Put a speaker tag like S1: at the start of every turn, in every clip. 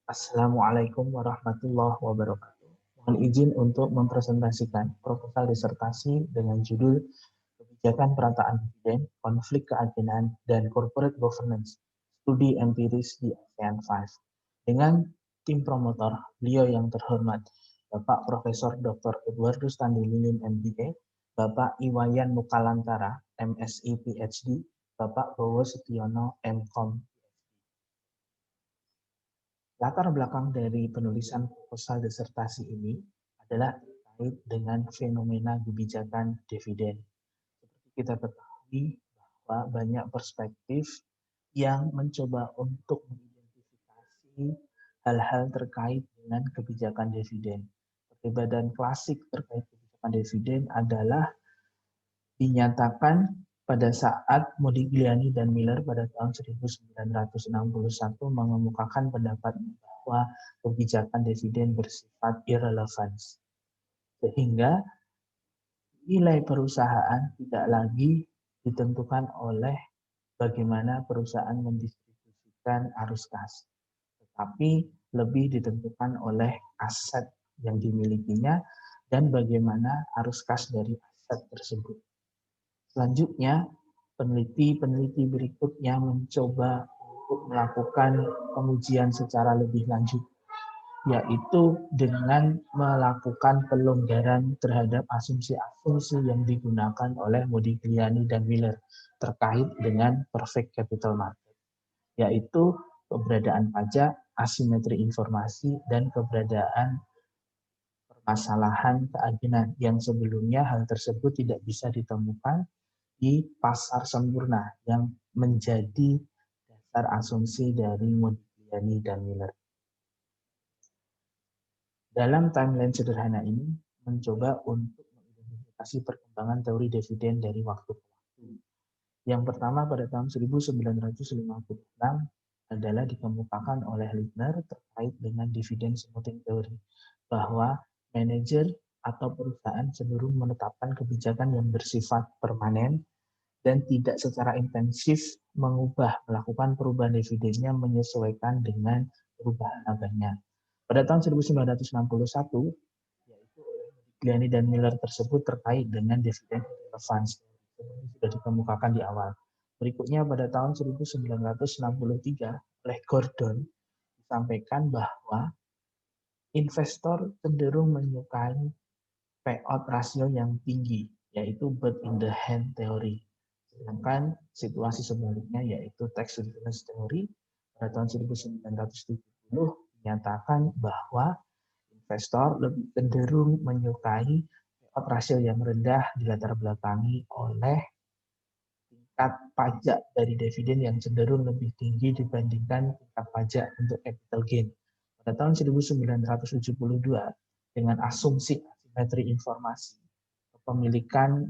S1: Assalamualaikum warahmatullahi wabarakatuh. Mohon izin untuk mempresentasikan proposal disertasi dengan judul Kebijakan Perataan Dividen, Konflik Keagenan, dan Corporate Governance, Studi Empiris di ASEAN 5. Dengan tim promotor, beliau yang terhormat, Bapak Profesor Dr. Edwardus Tandi Lilin, MBA, Bapak Iwayan Mukalantara, MSI PhD, Bapak Bowo Setiono, MCom. Latar belakang dari penulisan proposal disertasi ini adalah terkait dengan fenomena kebijakan dividen. Seperti kita ketahui bahwa banyak perspektif yang mencoba untuk mengidentifikasi hal-hal terkait dengan kebijakan dividen. Perdebatan klasik terkait kebijakan dividen adalah dinyatakan pada saat Modigliani dan Miller pada tahun 1961 mengemukakan pendapat bahwa kebijakan dividen bersifat irrelevan, sehingga nilai perusahaan tidak lagi ditentukan oleh bagaimana perusahaan mendistribusikan arus kas, tetapi lebih ditentukan oleh aset yang dimilikinya dan bagaimana arus kas dari aset tersebut. Selanjutnya, peneliti-peneliti berikutnya mencoba untuk melakukan pengujian secara lebih lanjut, yaitu dengan melakukan pelonggaran terhadap asumsi-asumsi yang digunakan oleh Modigliani dan Miller terkait dengan perfect capital market, yaitu keberadaan pajak, asimetri informasi, dan keberadaan permasalahan keagenan yang sebelumnya hal tersebut tidak bisa ditemukan di pasar sempurna yang menjadi dasar asumsi dari Modigliani dan Miller. Dalam timeline sederhana ini, mencoba untuk mengidentifikasi perkembangan teori dividen dari waktu ke waktu. Yang pertama pada tahun 1956 adalah dikemukakan oleh Lindner terkait dengan dividen smoothing theory, bahwa manajer atau perusahaan cenderung menetapkan kebijakan yang bersifat permanen dan tidak secara intensif melakukan perubahan dividennya menyesuaikan dengan perubahan labanya. Pada tahun 1961, yaitu oleh Modigliani dan Miller tersebut terkait dengan dividen relevance, seperti sudah dikemukakan di awal. Berikutnya pada tahun 1963 oleh Gordon disampaikan bahwa investor cenderung menyukai payout rasio yang tinggi, yaitu bird in the hand theory. Sedangkan situasi sebaliknya yaitu tax reference theory pada tahun 1970 menyatakan bahwa investor lebih cenderung menyukai payout rasio yang rendah dilatar belakangi oleh tingkat pajak dari dividen yang cenderung lebih tinggi dibandingkan tingkat pajak untuk capital gain. Pada tahun 1972 dengan asumsi asimetri informasi, kepemilikan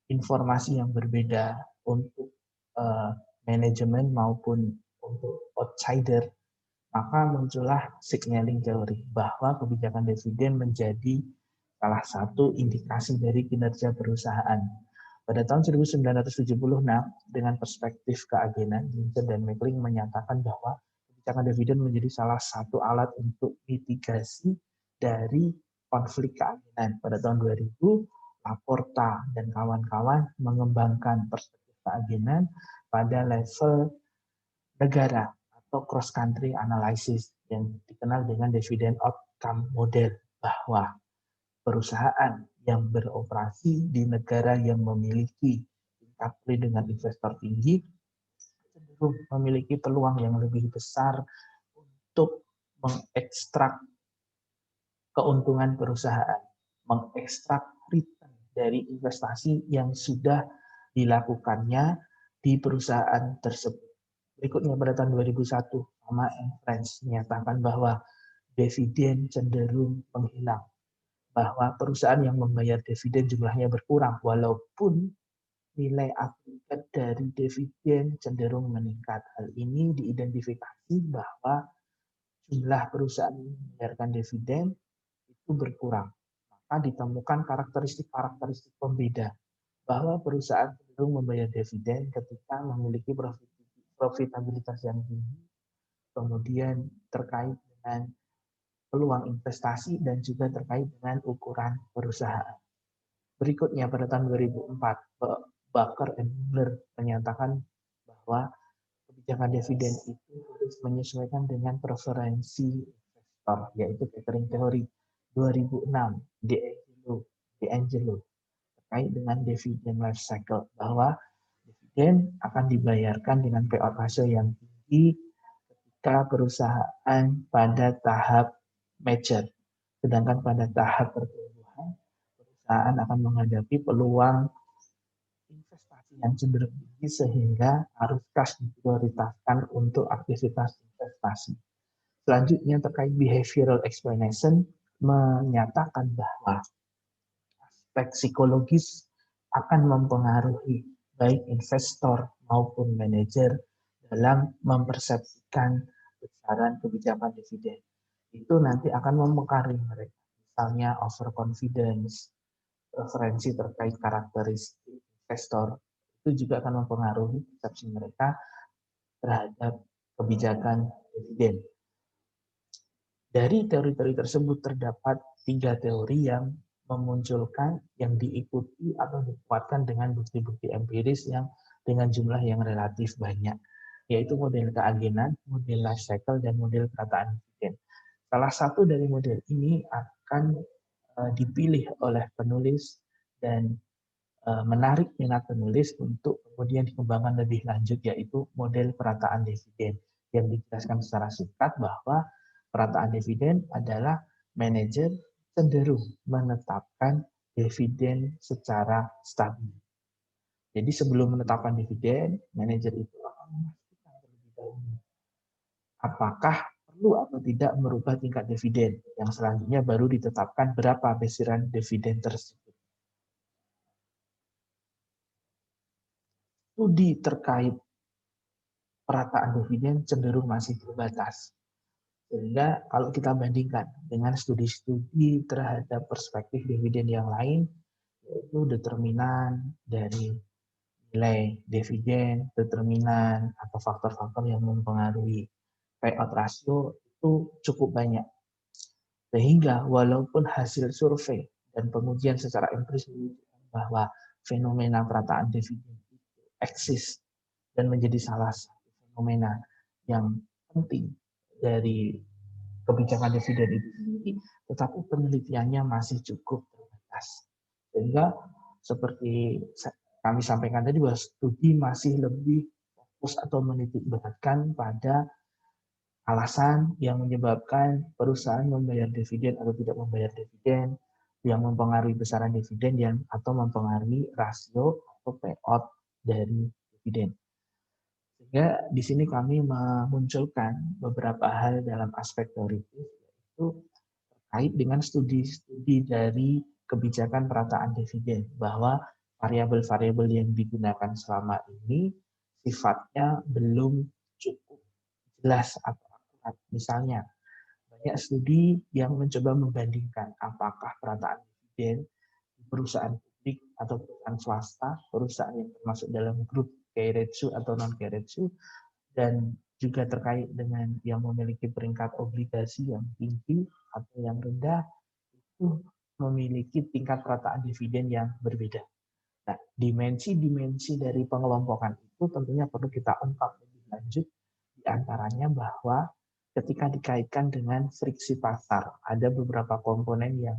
S1: informasi yang berbeda untuk manajemen maupun untuk outsider, maka muncullah signaling teori bahwa kebijakan dividen menjadi salah satu indikasi dari kinerja perusahaan. Pada tahun 1976, dengan perspektif keagenan, Lincoln dan Meckling menyatakan bahwa kebijakan dividen menjadi salah satu alat untuk mitigasi dari konflik keagenan. Pada tahun 2000, Laporta dan kawan-kawan mengembangkan perspektif keagenan pada level negara atau cross country analysis yang dikenal dengan dividend outcome model, bahwa perusahaan yang beroperasi di negara yang memiliki tingkat perlindungan investor tinggi cenderung memiliki peluang yang lebih besar untuk mengekstrak keuntungan perusahaan, mengekstrak return dari investasi yang sudah dilakukannya di perusahaan tersebut. Berikutnya pada tahun 2001, sama Friends menyatakan bahwa dividen cenderung menghilang, bahwa perusahaan yang membayar dividen jumlahnya berkurang, walaupun nilai aggregat dari dividen cenderung meningkat. Hal ini diidentifikasi bahwa jumlah perusahaan yang membayarkan dividen itu berkurang. Maka ditemukan karakteristik-karakteristik pembeda bahwa perusahaan cenderung membayar dividen ketika memiliki profitabilitas yang tinggi, kemudian terkait dengan peluang investasi dan juga terkait dengan ukuran perusahaan. Berikutnya pada tahun 2004, Baker and Mueller menyatakan bahwa kebijakan dividen itu harus menyesuaikan dengan preferensi investor, yaitu Pickering Theory. 2006, D'Angelo terkait dengan dividen life cycle, bahwa dividen akan dibayarkan dengan payout ratio yang tinggi ketika perusahaan pada tahap mature, sedangkan pada tahap pertumbuhan perusahaan akan menghadapi peluang investasi yang cenderung tinggi sehingga arus kas diprioritaskan untuk aktivitas investasi. Selanjutnya terkait behavioral explanation menyatakan bahwa aspek psikologis akan mempengaruhi baik investor maupun manajer dalam mempersepsikan besaran kebijakan dividen. Itu nanti akan mempengaruhi mereka. Misalnya overconfidence, preferensi terkait karakteristik investor, itu juga akan mempengaruhi persepsi mereka terhadap kebijakan dividen. Dari teori-teori tersebut terdapat 3 teori yang memunculkan, yang diikuti atau dikuatkan dengan bukti-bukti empiris yang dengan jumlah yang relatif banyak, yaitu model keagenan, model life cycle, dan model perataan dividen. Salah satu dari model ini akan dipilih oleh penulis dan menarik minat penulis untuk kemudian dikembangkan lebih lanjut, yaitu model perataan dividen, yang dijelaskan secara singkat bahwa perataan dividen adalah manajer cenderung menetapkan dividen secara stabil. Jadi sebelum menetapkan dividen, manajer itu akan memastikan terlebih dahulu apakah perlu atau tidak merubah tingkat dividen, yang selanjutnya baru ditetapkan berapa besiran dividen tersebut. Studi terkait perataan dividen cenderung masih terbatas. Sehingga kalau kita bandingkan dengan studi-studi terhadap perspektif dividen yang lain, yaitu determinan dari nilai dividen, determinan atau faktor-faktor yang mempengaruhi payout ratio itu cukup banyak. Sehingga walaupun hasil survei dan pengujian secara empiris menunjukkan bahwa fenomena perataan dividen itu eksis dan menjadi salah satu fenomena yang penting dari kebijakan dividen itu sendiri, tetapi penelitiannya masih cukup terbatas. Sehingga seperti kami sampaikan tadi, bahwa studi masih lebih fokus atau menitik beratkan pada alasan yang menyebabkan perusahaan membayar dividen atau tidak membayar dividen, yang mempengaruhi besaran dividen yang atau mempengaruhi rasio atau payout dari dividen. Sehingga di sini kami memunculkan beberapa hal dalam aspek teoritis, yaitu terkait dengan studi-studi dari kebijakan perataan dividen, bahwa variabel-variabel yang digunakan selama ini sifatnya belum cukup jelas atau akurat. Misalnya, banyak studi yang mencoba membandingkan apakah perataan dividen di perusahaan publik atau perusahaan swasta, perusahaan yang termasuk dalam grup keiretsu atau non-keiretsu, dan juga terkait dengan yang memiliki peringkat obligasi yang tinggi atau yang rendah, itu memiliki tingkat perataan dividen yang berbeda. Nah, dimensi-dimensi dari pengelompokan itu tentunya perlu kita ungkap lebih lanjut, diantaranya bahwa ketika dikaitkan dengan friksi pasar, ada beberapa komponen yang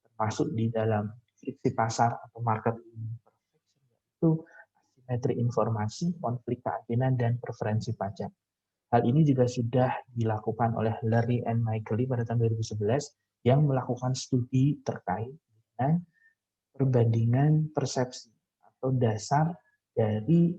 S1: termasuk di dalam friksi pasar atau market imperfection, yaitu asimetri informasi, konflik keagenan, dan preferensi pajak. Hal ini juga sudah dilakukan oleh Larry and Michaeli pada tahun 2011 yang melakukan studi terkait dengan perbandingan persepsi atau dasar dari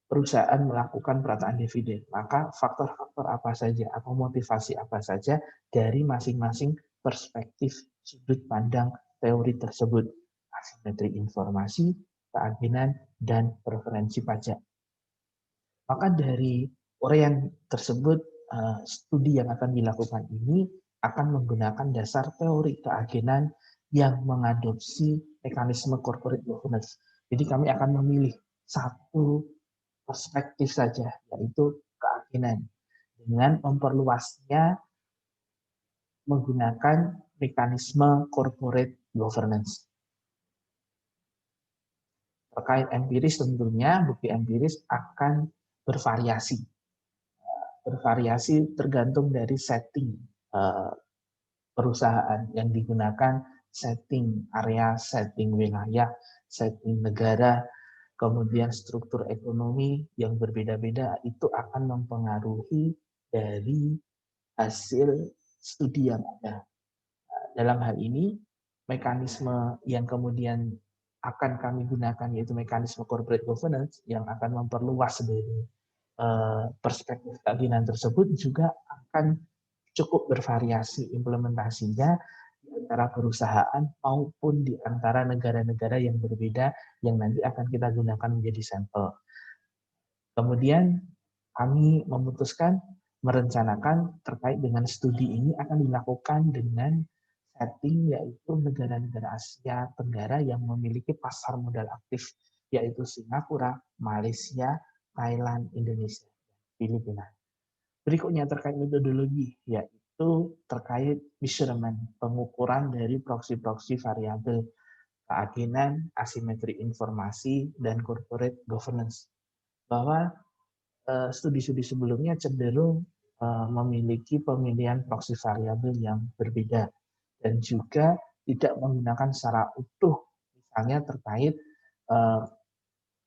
S1: perusahaan melakukan perataan dividen. Maka faktor-faktor apa saja atau motivasi apa saja dari masing-masing perspektif sudut pandang teori tersebut. Asimetri informasi, keagenan, dan preferensi pajak. Maka dari uraian tersebut, studi yang akan dilakukan ini akan menggunakan dasar teori keagenan yang mengadopsi mekanisme corporate governance. Jadi kami akan memilih satu perspektif saja, yaitu keagenan. dengan memperluasnya menggunakan mekanisme corporate governance. Terkait empiris tentunya bukti empiris akan bervariasi. Bervariasi tergantung dari setting perusahaan yang digunakan, setting area, setting wilayah, setting negara, kemudian struktur ekonomi yang berbeda-beda itu akan mempengaruhi dari hasil studi yang ada. Dalam hal ini, mekanisme yang kemudian akan kami gunakan yaitu mekanisme corporate governance yang akan memperluas dari perspektif keadilan tersebut juga akan cukup bervariasi implementasinya di antara perusahaan maupun di antara negara-negara yang berbeda yang nanti akan kita gunakan menjadi sampel. Kemudian kami memutuskan merencanakan terkait dengan studi ini akan dilakukan dengan setting yaitu negara-negara Asia Tenggara yang memiliki pasar modal aktif yaitu Singapura, Malaysia, Thailand, Indonesia, Filipina. Berikutnya terkait metodologi, yaitu terkait measurement, pengukuran dari proksi-proksi variabel keagenan, asimetri informasi, dan corporate governance. Bahwa studi-studi sebelumnya cenderung memiliki pemilihan proksi variabel yang berbeda dan juga tidak menggunakan secara utuh, misalnya terkait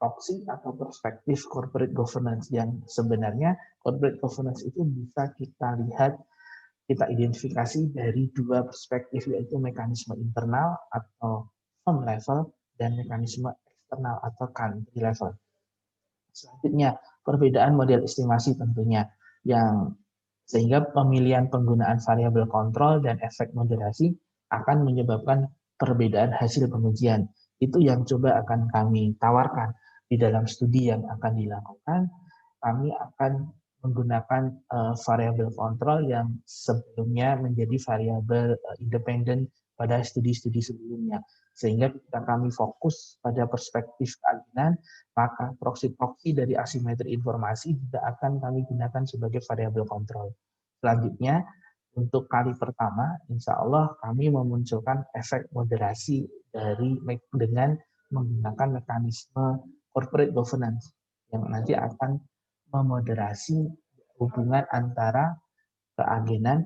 S1: proksi atau perspektif corporate governance yang sebenarnya corporate governance itu bisa kita lihat, kita identifikasi dari dua perspektif yaitu mekanisme internal atau firm level dan mekanisme eksternal atau country level. Selanjutnya, perbedaan model estimasi tentunya yang sehingga pemilihan penggunaan variabel kontrol dan efek moderasi akan menyebabkan perbedaan hasil pengujian. Itu yang coba akan kami tawarkan di dalam studi yang akan dilakukan. Kami akan menggunakan variabel kontrol yang sebelumnya menjadi variabel independen pada studi-studi sebelumnya. Sehingga ketika kami fokus pada perspektif keagenan, maka proksi-proksi dari asimetri informasi juga akan kami gunakan sebagai variabel kontrol. Selanjutnya, untuk kali pertama, insya Allah kami memunculkan efek moderasi dengan menggunakan mekanisme corporate governance yang nanti akan memoderasi hubungan antara keagenan,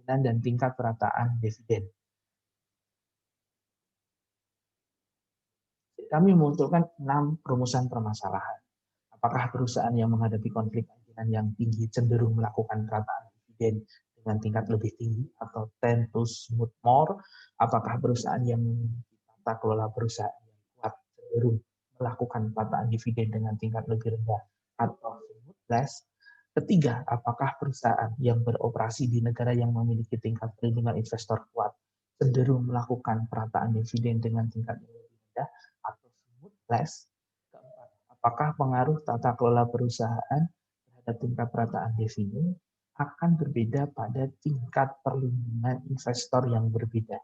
S1: dan tingkat perataan dividen. Kami memunculkan 6 rumusan permasalahan. Apakah perusahaan yang menghadapi konflik keagenan yang tinggi cenderung melakukan perataan dividen dengan tingkat lebih tinggi atau tend to smooth more? Apakah perusahaan yang memiliki tata kelola perusahaan yang kuat cenderung melakukan perataan dividen dengan tingkat lebih rendah atau smooth less? Ketiga, apakah perusahaan yang beroperasi di negara yang memiliki tingkat perlindungan investor kuat cenderung melakukan perataan dividen dengan tingkat lebih rendah atau smooth less? Keempat, apakah pengaruh tata kelola perusahaan terhadap tingkat perataan dividen akan berbeda pada tingkat perlindungan investor yang berbeda?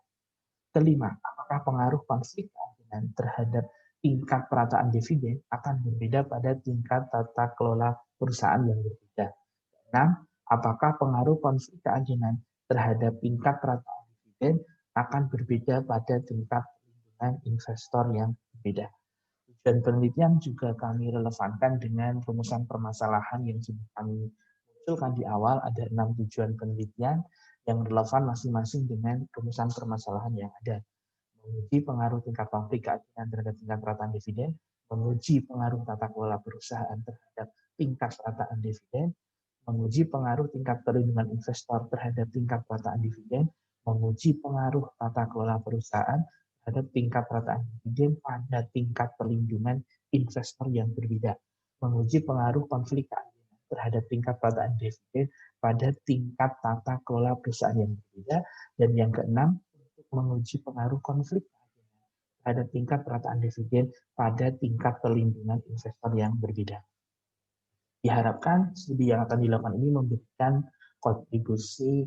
S1: Kelima, apakah pengaruh konflik keagenan terhadap tingkat perataan dividen akan berbeda pada tingkat tata kelola perusahaan yang berbeda? 6. Apakah pengaruh konflik keagenan terhadap tingkat perataan dividen akan berbeda pada tingkat perlindungan investor yang berbeda? Tujuan penelitian juga kami relevankan dengan rumusan permasalahan yang sudah kami munculkan di awal. Ada 6 tujuan penelitian yang relevan masing-masing dengan rumusan permasalahan yang ada. Menguji pengaruh tingkat konflik keagenan terhadap tingkat perataan dividen, menguji pengaruh tata kelola perusahaan terhadap tingkat perataan dividen, menguji pengaruh tingkat perlindungan investor terhadap tingkat perataan dividen, menguji pengaruh tata kelola perusahaan terhadap tingkat perataan dividen pada tingkat perlindungan investor yang berbeda, menguji pengaruh konflik keagenan terhadap tingkat perataan dividen pada tingkat tata kelola perusahaan yang berbeda, dan yang keenam, untuk menguji pengaruh konflik keagenan terhadap tingkat perataan dividen pada tingkat perlindungan investor yang berbeda. Diharapkan studi yang akan dilakukan ini memberikan kontribusi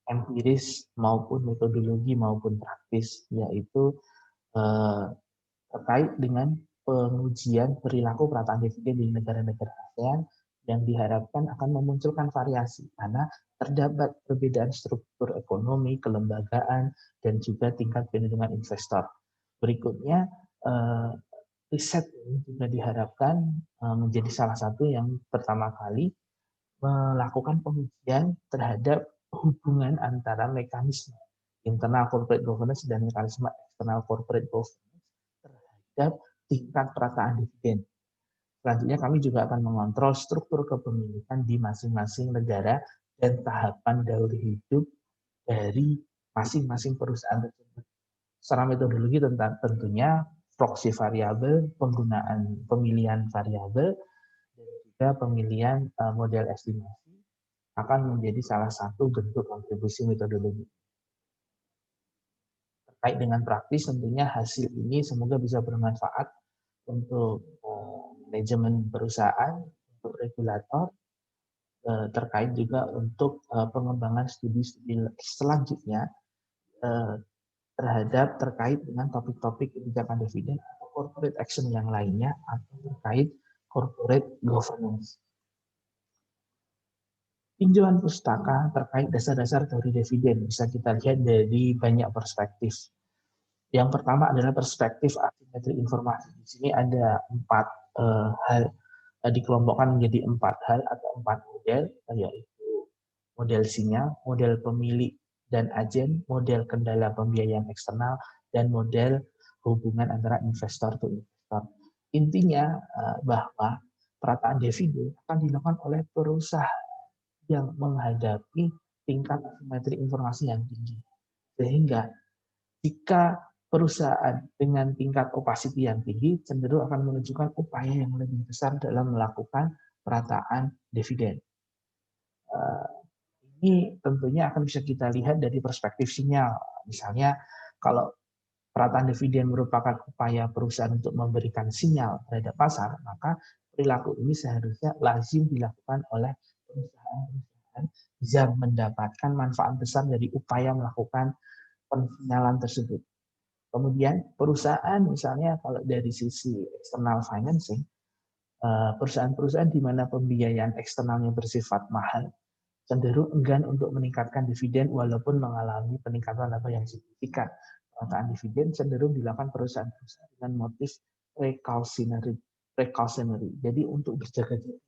S1: empiris maupun metodologi maupun praktis, yaitu terkait dengan pengujian perilaku perataan dividen di negara-negara ASEAN yang diharapkan akan memunculkan variasi karena terdapat perbedaan struktur ekonomi, kelembagaan, dan juga tingkat perlindungan investor. Berikutnya, riset ini juga diharapkan menjadi salah satu yang pertama kali melakukan pengujian terhadap hubungan antara mekanisme internal corporate governance dan mekanisme external corporate governance terhadap tingkat perataan dividen. Selanjutnya kami juga akan mengontrol struktur kepemilikan di masing-masing negara dan tahapan daur hidup dari masing-masing perusahaan tersebut. Secara metodologi tentunya proxy variabel, penggunaan pemilihan variabel, dan juga pemilihan model estimasi akan menjadi salah satu bentuk kontribusi metodologi. Terkait dengan praktis, tentunya hasil ini semoga bisa bermanfaat untuk manajemen perusahaan, untuk regulator, terkait juga untuk pengembangan studi-studi selanjutnya terkait dengan topik-topik kebijakan dividen atau corporate action yang lainnya atau terkait corporate governance. Tinjauan pustaka terkait dasar-dasar teori dividen bisa kita lihat dari banyak perspektif. Yang pertama adalah perspektif asimetri informasi. Di sini ada 4 hal, dikelompokkan menjadi 4 hal atau 4 model, yaitu model sinyal, model pemilik dan agen, model kendala pembiayaan eksternal, dan model hubungan antara investor to investor. Intinya bahwa perataan dividen akan dilakukan oleh perusahaan yang menghadapi tingkat asimetri informasi yang tinggi. Sehingga jika perusahaan dengan tingkat opacity yang tinggi cenderung akan menunjukkan upaya yang lebih besar dalam melakukan perataan dividen. Ini tentunya akan bisa kita lihat dari perspektif sinyal. Misalnya kalau perataan dividen merupakan upaya perusahaan untuk memberikan sinyal terhadap pasar, maka perilaku ini seharusnya lazim dilakukan oleh perusahaan-perusahaan yang mendapatkan manfaat besar dari upaya melakukan pensinyalan tersebut. Kemudian perusahaan misalnya kalau dari sisi external financing, perusahaan-perusahaan di mana pembiayaan eksternalnya bersifat mahal, cenderung enggan untuk meningkatkan dividen walaupun mengalami peningkatan laba yang signifikan. Perataan dividen cenderung dilakukan perusahaan-perusahaan dengan motif precautionary. Jadi untuk berjaga-jaga.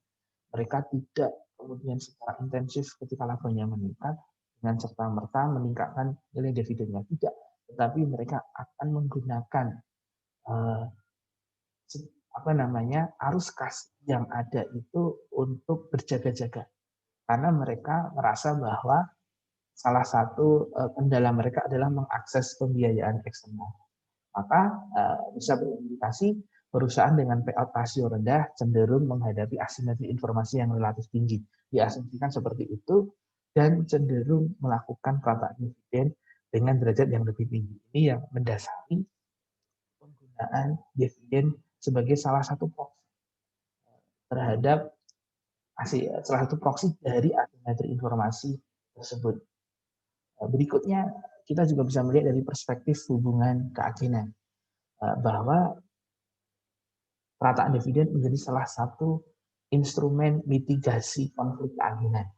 S1: Mereka tidak kemudian secara intensif ketika labanya meningkat dengan serta-merta meningkatkan nilai dividennya. Tidak, tetapi mereka akan menggunakan arus kas yang ada itu untuk berjaga-jaga. Karena mereka merasa bahwa salah satu kendala mereka adalah mengakses pembiayaan eksternal. Maka bisa berimplikasi perusahaan dengan payout rasio rendah cenderung menghadapi asimetri informasi yang relatif tinggi. Diasumsikan seperti itu dan cenderung melakukan perataan dividen dengan derajat yang lebih tinggi. Ini yang mendasari penggunaan dividen sebagai salah satu proksi terhadap salah satu proksi dari asimetri informasi tersebut. Berikutnya, kita juga bisa melihat dari perspektif hubungan keagenan bahwa perataan dividen menjadi salah satu instrumen mitigasi konflik keagenan.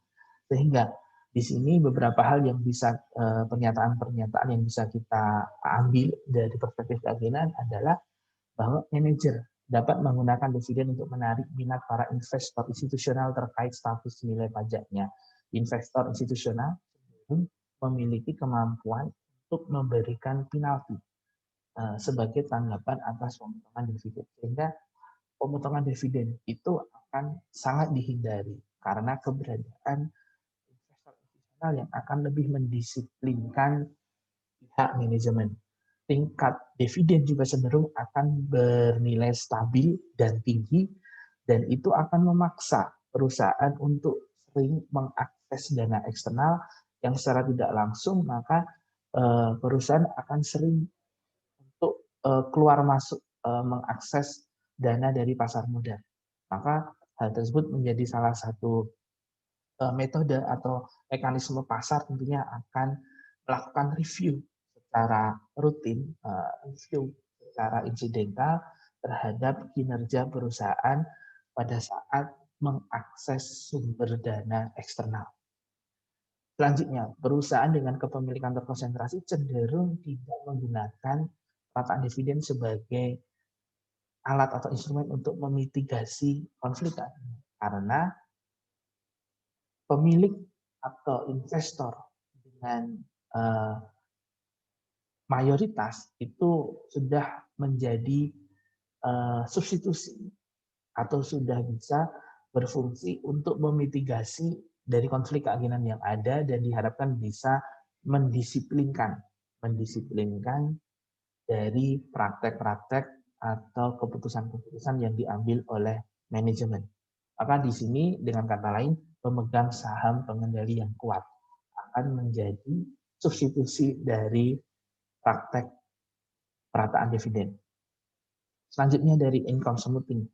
S1: Sehingga di sini beberapa hal yang bisa pernyataan-pernyataan yang bisa kita ambil dari perspektif keagenan adalah bahwa manajer dapat menggunakan dividen untuk menarik minat para investor institusional terkait status nilai pajaknya. Investor institusional memiliki kemampuan untuk memberikan penalti sebagai tanggapan atas pemotongan dividen. Sehingga pemotongan dividen itu akan sangat dihindari karena keberadaan investor institusional yang akan lebih mendisiplinkan pihak manajemen. Tingkat dividen juga cenderung akan bernilai stabil dan tinggi, dan itu akan memaksa perusahaan untuk sering mengakses dana eksternal yang secara tidak langsung, maka perusahaan akan sering untuk keluar masuk mengakses dana dari pasar modal. Maka hal tersebut menjadi salah satu metode atau mekanisme pasar tentunya akan melakukan review secara rutin, review secara insidental terhadap kinerja perusahaan pada saat mengakses sumber dana eksternal. Selanjutnya, perusahaan dengan kepemilikan terkonsentrasi cenderung tidak menggunakan perataan dividen sebagai alat atau instrumen untuk memitigasi konflik karena pemilik atau investor dengan mayoritas itu sudah menjadi substitusi atau sudah bisa berfungsi untuk memitigasi dari konflik keyakinan yang ada dan diharapkan bisa mendisiplinkan dari praktek-praktek atau keputusan-keputusan yang diambil oleh manajemen. Maka di sini dengan kata lain, pemegang saham pengendali yang kuat akan menjadi substitusi dari praktek perataan dividen. Selanjutnya dari income smoothing.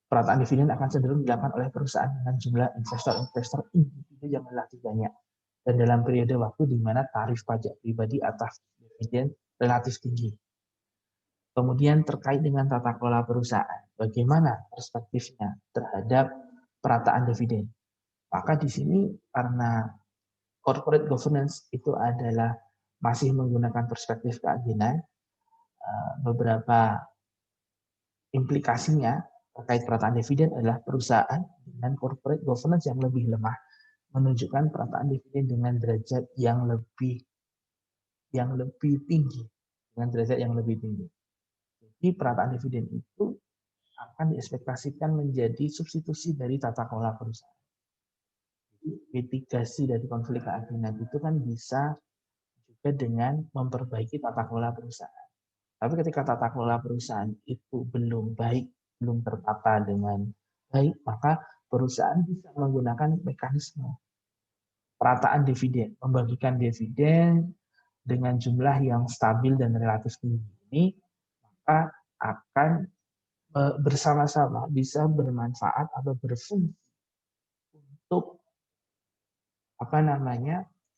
S1: Perataan dividen akan cenderung dilakukan oleh perusahaan dengan jumlah investor-investor individu yang relatif banyak dan dalam periode waktu di mana tarif pajak pribadi atas dividen relatif tinggi. Kemudian terkait dengan tata kelola perusahaan, bagaimana perspektifnya terhadap perataan dividen? Maka di sini karena corporate governance itu adalah masih menggunakan perspektif keaginan, beberapa implikasinya terkait perataan dividen adalah perusahaan dengan corporate governance yang lebih lemah menunjukkan perataan dividen dengan derajat yang lebih tinggi, dengan derajat yang lebih tinggi. Jadi perataan dividen itu akan diekspektasikan menjadi substitusi dari tata kelola perusahaan. Jadi mitigasi dari konflik keyakinan itu kan bisa juga dengan memperbaiki tata kelola perusahaan. Tapi ketika tata kelola perusahaan itu belum baik, belum tertata dengan baik, maka perusahaan bisa menggunakan mekanisme perataan dividen, membagikan dividen dengan jumlah yang stabil dan relatif tinggi ini, maka akan bersama-sama bisa bermanfaat atau berfungsi untuk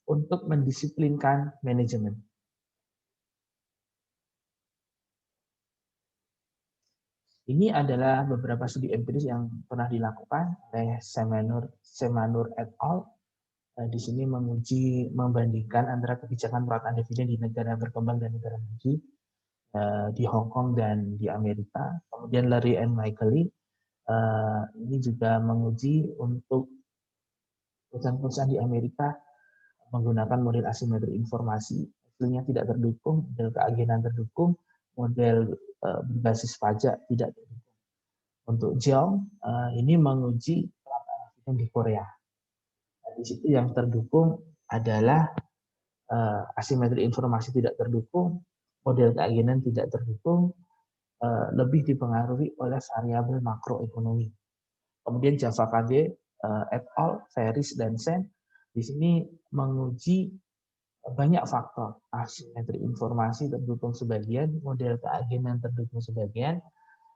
S1: untuk mendisiplinkan manajemen. Ini adalah beberapa studi empiris yang pernah dilakukan oleh Semanur et al. Di sini membandingkan antara kebijakan perataan dividen di negara berkembang dan negara maju, di Hong Kong dan di Amerika. Kemudian Larry and Michael ini juga menguji untuk perusahaan-perusahaan di Amerika menggunakan model asimetri informasi, hasilnya tidak terdukung, model keagenan terdukung, model berbasis pajak tidak terdukung. Untuk Jeong, ini menguji perataan dividen di Korea. Nah, di situ yang terdukung adalah asimetri informasi tidak terdukung, model keagenan tidak terdukung, lebih dipengaruhi oleh variabel makroekonomi. Kemudian Java KD et al, Ferris dan Sen di sini menguji banyak faktor, asimetri informasi terdukung sebagian, model keagenan terdukung sebagian,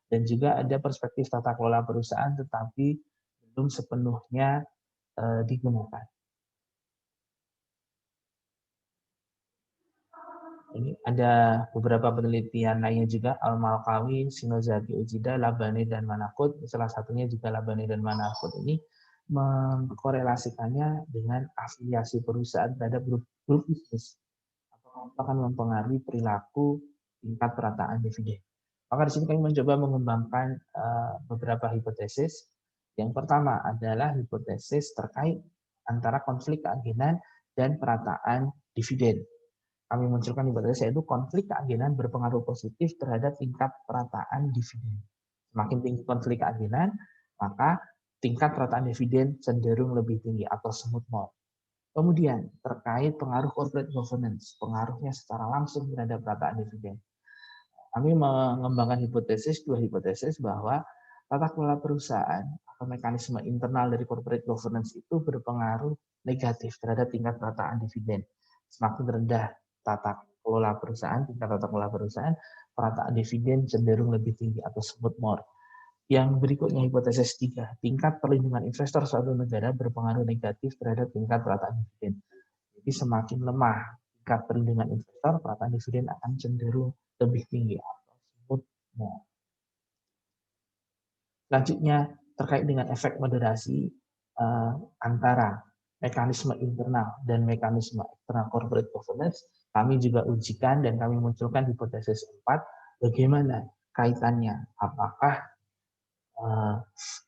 S1: dan juga ada perspektif tata kelola perusahaan tetapi belum sepenuhnya digunakan. Ini ada beberapa penelitian lainnya juga, Al-Malkawi, Shinozaki Uchida, Labane, dan Manakut. Salah satunya juga Labane dan Manakut ini mengkorelasikannya dengan afiliasi perusahaan terhadap grup bisnis atau akan mempengaruhi perilaku tingkat perataan dividen. Maka di sini kami mencoba mengembangkan beberapa hipotesis. Yang pertama adalah hipotesis terkait antara konflik keagenan dan perataan dividen. Kami munculkan hipotesis yaitu konflik keagenan berpengaruh positif terhadap tingkat perataan dividen. Semakin tinggi konflik keagenan, maka tingkat perataan dividen cenderung lebih tinggi atau smooth mode. Kemudian terkait pengaruh corporate governance, pengaruhnya secara langsung terhadap perataan dividen. Kami mengembangkan dua hipotesis bahwa tata kelola perusahaan atau mekanisme internal dari corporate governance itu berpengaruh negatif terhadap tingkat perataan dividen. Semakin rendah tingkat tata kelola perusahaan, perataan dividen cenderung lebih tinggi atau smooth mode. Yang berikutnya hipotesis 3, tingkat perlindungan investor suatu negara berpengaruh negatif terhadap tingkat perataan dividen. Jadi semakin lemah tingkat perlindungan investor, perataan dividen akan cenderung lebih tinggi atau smooth mode. Selanjutnya terkait dengan efek moderasi antara mekanisme internal dan mekanisme eksternal corporate governance, kami juga ujikan dan kami munculkan hipotesis 4, bagaimana kaitannya, apakah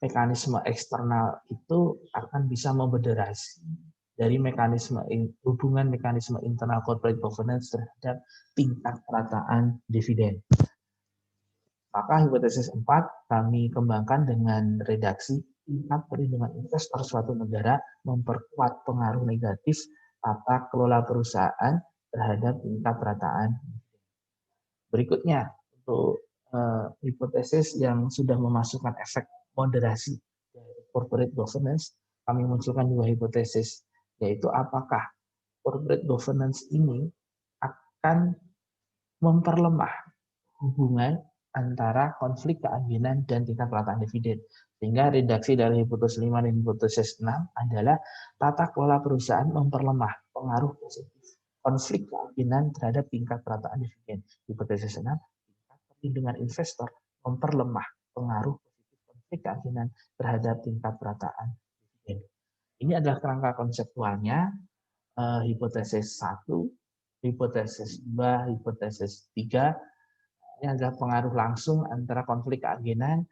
S1: mekanisme eksternal itu akan bisa memmoderasi dari hubungan mekanisme internal corporate governance terhadap tingkat perataan dividen. Maka hipotesis 4 kami kembangkan dengan redaksi tingkat perlindungan investor suatu negara memperkuat pengaruh negatif tata kelola perusahaan terhadap tingkat perataan. Berikutnya, untuk hipotesis yang sudah memasukkan efek moderasi dari corporate governance, kami munculkan dua hipotesis, yaitu apakah corporate governance ini akan memperlemah hubungan antara konflik keanggotaan dan tingkat perataan dividen. Sehingga redaksi dari hipotesis 5 dan hipotesis 6 adalah tata kelola perusahaan memperlemah pengaruh positif konflik keanggotaan terhadap tingkat perataan dividen. Hipotesis 6, tingkat perlindungan investor memperlemah pengaruh positif konflik keanggotaan terhadap tingkat perataan dividen. Ini adalah kerangka konseptualnya, hipotesis 1, hipotesis 2, hipotesis 3. Ini adalah pengaruh langsung antara konflik keanggotaan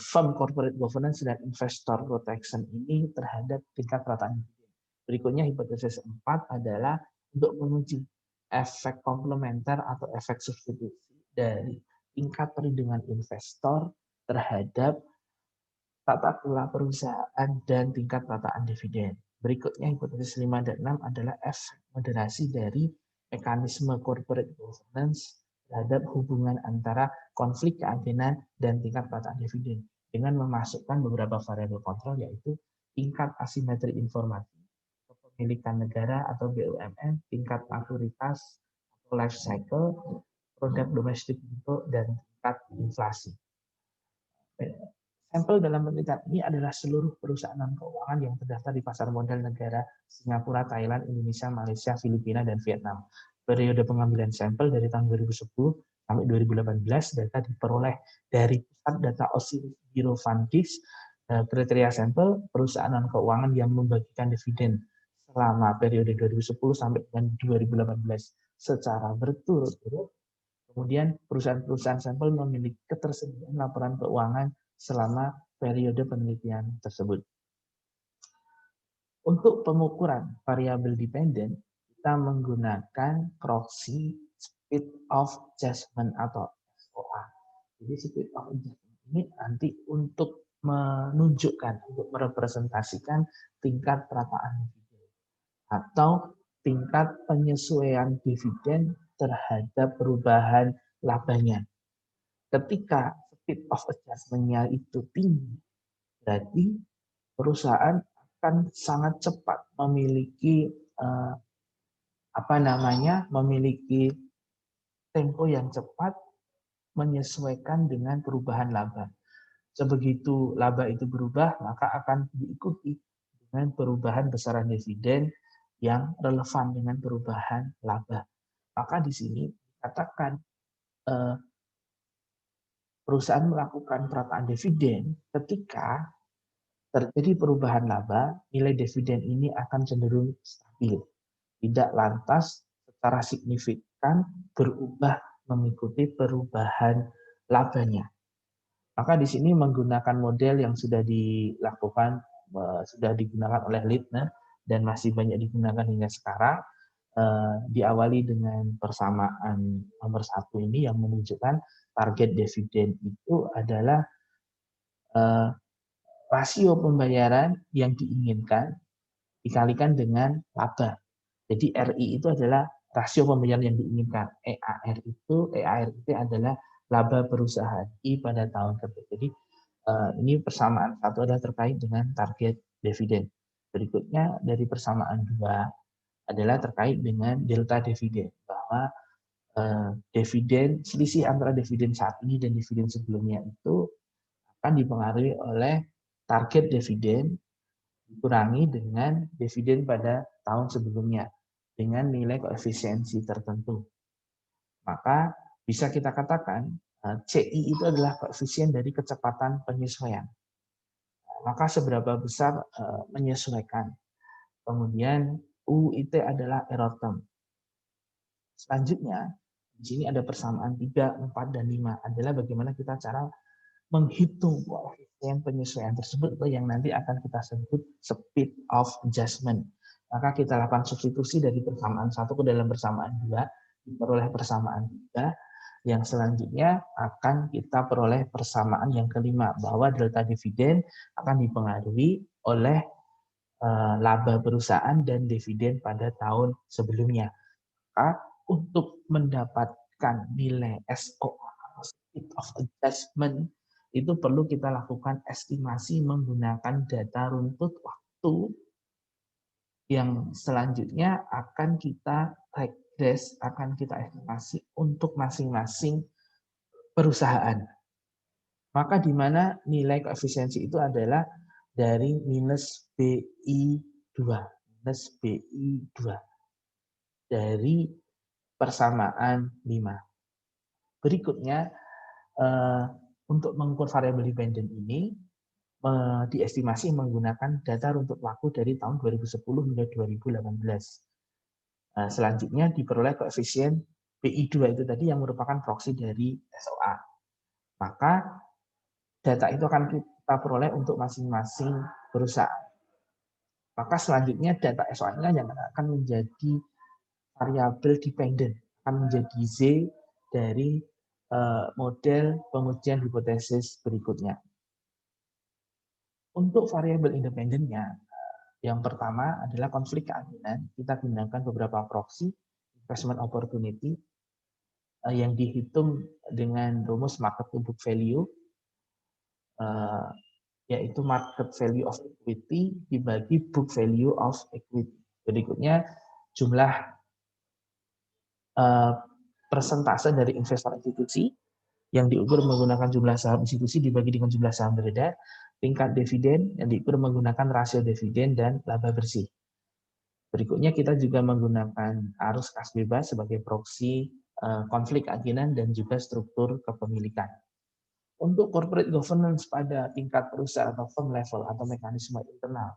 S1: firm corporate governance dan investor protection ini terhadap tingkat perataan dividen. Berikutnya hipotesis 4 adalah untuk menguji efek komplementer atau efek substitusi dari tingkat perlindungan investor terhadap tata kelola perusahaan dan tingkat perataan dividen. Berikutnya hipotesis 5 dan 6 adalah efek moderasi dari mekanisme corporate governance terhadap hubungan antara konflik keanggotaan dan tingkat perataan dividen dengan memasukkan beberapa variabel kontrol, yaitu tingkat asimetri informasi, kepemilikan negara atau BUMN, tingkat maturitas atau life cycle, produk domestik bruto, dan tingkat inflasi. Sampel dalam penelitian ini adalah seluruh perusahaan keuangan yang terdaftar di pasar modal negara Singapura, Thailand, Indonesia, Malaysia, Filipina, dan Vietnam. Periode pengambilan sampel dari tahun 2010 sampai 2018, data diperoleh dari Pusat Data Osiris Bureau Fundis. Kriteria sampel perusahaan keuangan yang membagikan dividen selama periode 2010 sampai dengan 2018 secara berturut-turut. Kemudian perusahaan-perusahaan sampel memiliki ketersediaan laporan keuangan selama periode penelitian tersebut. Untuk pengukuran variabel dependen, kita menggunakan proxy speed of adjustment atau SOA. Jadi speed of adjustment ini nanti untuk menunjukkan, untuk merepresentasikan tingkat perataan dividen atau tingkat penyesuaian dividen terhadap perubahan labanya. Ketika speed of adjustment-nya itu tinggi, berarti perusahaan akan sangat cepat memiliki memiliki tempo yang cepat menyesuaikan dengan perubahan laba. Sebegitu laba itu berubah, maka akan diikuti dengan perubahan besaran dividen yang relevan dengan perubahan laba. Maka di sini dikatakan perusahaan melakukan perataan dividen ketika terjadi perubahan laba, nilai dividen ini akan cenderung stabil, tidak lantas secara signifikan berubah mengikuti perubahan labanya. Maka di sini menggunakan model yang sudah dilakukan, sudah digunakan oleh Littner dan masih banyak digunakan hingga sekarang, diawali dengan persamaan nomor 1 ini yang menunjukkan target dividen itu adalah rasio pembayaran yang diinginkan dikalikan dengan laba. Jadi RI itu adalah rasio pembayaran yang diinginkan. EAR itu adalah laba perusahaan I pada tahun tersebut. Jadi ini persamaan satu adalah terkait dengan target dividen. Berikutnya dari persamaan 2 adalah terkait dengan delta dividen, bahwa dividen, selisih antara dividen saat ini dan dividen sebelumnya itu akan dipengaruhi oleh target dividen dikurangi dengan dividen pada tahun sebelumnya dengan nilai koefisiensi tertentu. Maka bisa kita katakan CI itu adalah koefisien dari kecepatan penyesuaian. maka seberapa besar menyesuaikan. Kemudian UIT adalah error term. Selanjutnya, di sini ada persamaan 3, 4, dan 5. Adalah bagaimana kita cara menghitung koefisien penyesuaian tersebut yang nanti akan kita sebut speed of adjustment. Maka kita lakukan substitusi dari persamaan 1 ke dalam persamaan 2, diperoleh persamaan 3. Yang selanjutnya akan kita peroleh persamaan yang kelima, bahwa delta dividen akan dipengaruhi oleh laba perusahaan dan dividen pada tahun sebelumnya. Maka untuk mendapatkan nilai SOA, speed of adjustment, itu perlu kita lakukan estimasi menggunakan data runtut waktu yang selanjutnya akan kita regres, akan kita estimasi untuk masing-masing perusahaan. Maka di mana nilai koefisiensi itu adalah dari minus BI2, minus BI2 dari persamaan 5. Berikutnya, untuk mengukur variabel dependen ini, diestimasi menggunakan data runtut waktu dari tahun 2010 hingga 2018. Selanjutnya diperoleh koefisien BI2 itu tadi yang merupakan proksi dari SOA. Maka data itu akan kita peroleh untuk masing-masing perusahaan. Maka selanjutnya data SOA-nya yang akan menjadi variabel dependen, akan menjadi Z dari model pengujian hipotesis berikutnya. Untuk variabel independennya, yang pertama adalah konflik keaminan. Kita gunakan beberapa proksi, investment opportunity, yang dihitung dengan rumus market to book value, yaitu market value of equity dibagi book value of equity. Berikutnya jumlah persentase dari investor institusi yang diukur menggunakan jumlah saham institusi dibagi dengan jumlah saham beredar, tingkat dividen yang diukur menggunakan rasio dividen dan laba bersih. Berikutnya kita juga menggunakan arus kas bebas sebagai proksi konflik keyakinan dan juga struktur kepemilikan. Untuk corporate governance pada tingkat perusahaan atau firm level atau mekanisme internal,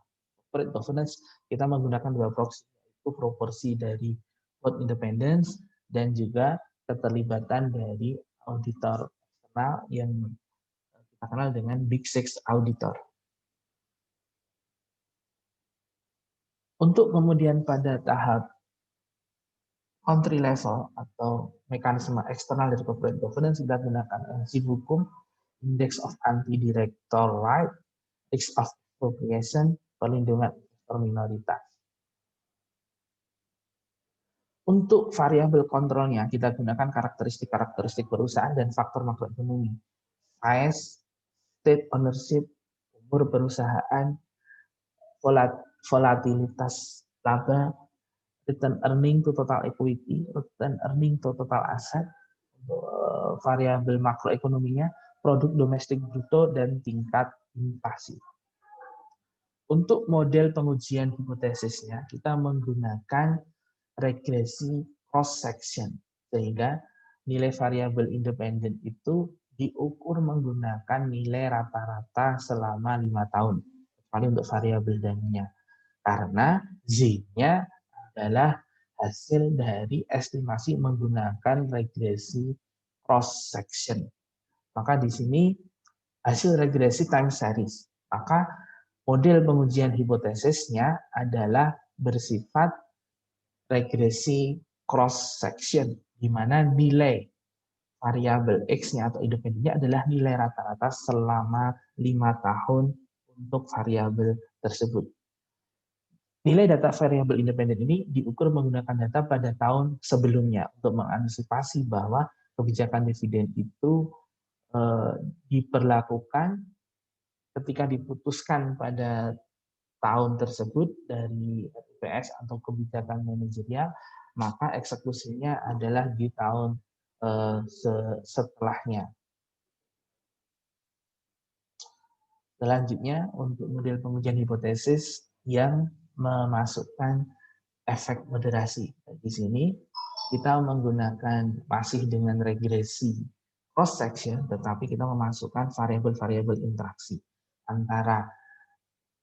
S1: corporate governance kita menggunakan dua proksi, yaitu proporsi dari board independence dan juga keterlibatan dari auditor eksternal yang kita kenal dengan Big Six auditor. Untuk kemudian pada tahap country level atau mekanisme eksternal dari corporate governance, kita gunakan enzim hukum, Index of Anti-Director Right, Risk of Expropriation, perlindungan investor minoritas. Untuk variabel kontrolnya, kita gunakan karakteristik-karakteristik perusahaan dan faktor makroekonomi. Size, state ownership, umur perusahaan, volatilitas laba, return earning to total equity, return earning to total asset, variabel makroekonominya, produk domestik bruto, dan tingkat inflasi. Untuk model pengujian hipotesisnya, kita menggunakan regresi cross-section, sehingga nilai variabel independen itu diukur menggunakan nilai rata-rata selama 5 tahun, kecuali untuk variabel daminya. Karena Z-nya adalah hasil dari estimasi menggunakan regresi cross-section. Maka di sini hasil regresi time series. Maka model pengujian hipotesisnya adalah bersifat regresi cross-section, di mana nilai variabel X-nya atau independennya adalah nilai rata-rata selama 5 tahun untuk variabel tersebut. Nilai data variabel independen ini diukur menggunakan data pada tahun sebelumnya untuk mengantisipasi bahwa kebijakan dividen itu diberlakukan ketika diputuskan pada tahun tersebut dari RPS atau kebijakan manajerial, maka eksekusinya adalah di tahun setelahnya. Selanjutnya, untuk model pengujian hipotesis yang memasukkan efek moderasi. Di sini kita menggunakan masih dengan regresi cross section, tetapi kita memasukkan variabel-variabel interaksi antara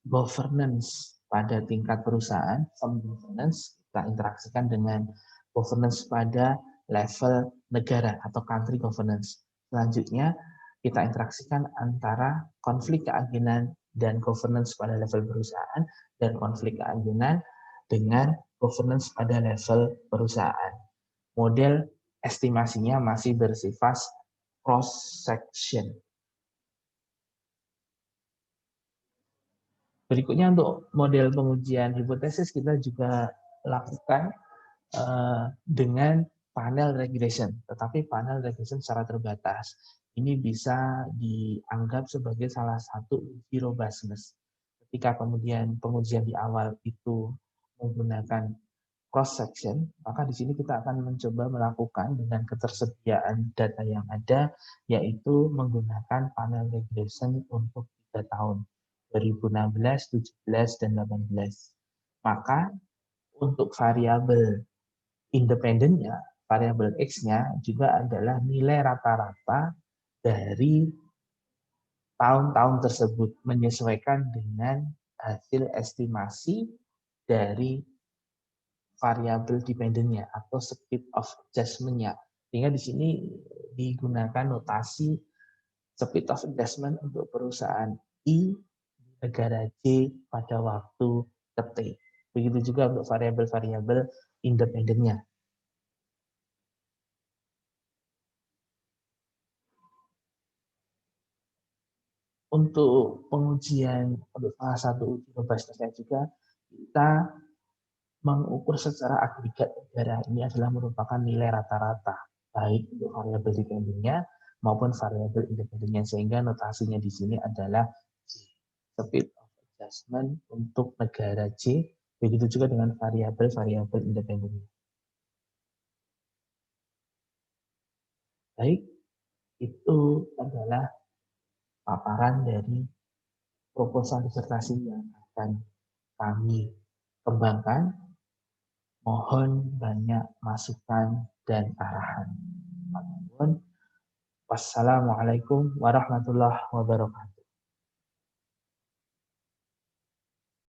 S1: governance pada tingkat perusahaan, firm governance, kita interaksikan dengan governance pada level negara atau country governance. Selanjutnya, kita interaksikan antara konflik keagenan dan governance pada level perusahaan dan konflik keagenan dengan governance pada level perusahaan. Model estimasinya masih bersifat cross-section. Berikutnya untuk model pengujian hipotesis kita juga lakukan dengan panel regression, tetapi panel regression secara terbatas. Ini bisa dianggap sebagai salah satu uji robustness. Ketika kemudian pengujian di awal itu menggunakan cross section, maka di sini kita akan mencoba melakukan dengan ketersediaan data yang ada, yaitu menggunakan panel regression untuk 3 tahun, 2016, 17, dan 18. Maka untuk variabel independennya, variabel X-nya juga adalah nilai rata-rata dari tahun-tahun tersebut, menyesuaikan dengan hasil estimasi dari variabel dependennya atau speed of adjustment-nya. Sehingga di sini digunakan notasi speed of adjustment untuk perusahaan I di negara J pada waktu T. Begitu juga untuk variabel-variabel independennya. Untuk pengujian, untuk salah satu uji robustness-nya juga, kita mengukur secara agregat negara. Ini adalah merupakan nilai rata-rata, baik untuk variabel dependennya maupun variabel independennya, sehingga notasinya di sini adalah speed of adjustment untuk negara J, begitu juga dengan variabel-variabel independennya. Baik, itu adalah paparan dari proposal disertasi yang akan kami kembangkan. Mohon banyak masukan dan arahan. Wassalamualaikum warahmatullahi wabarakatuh.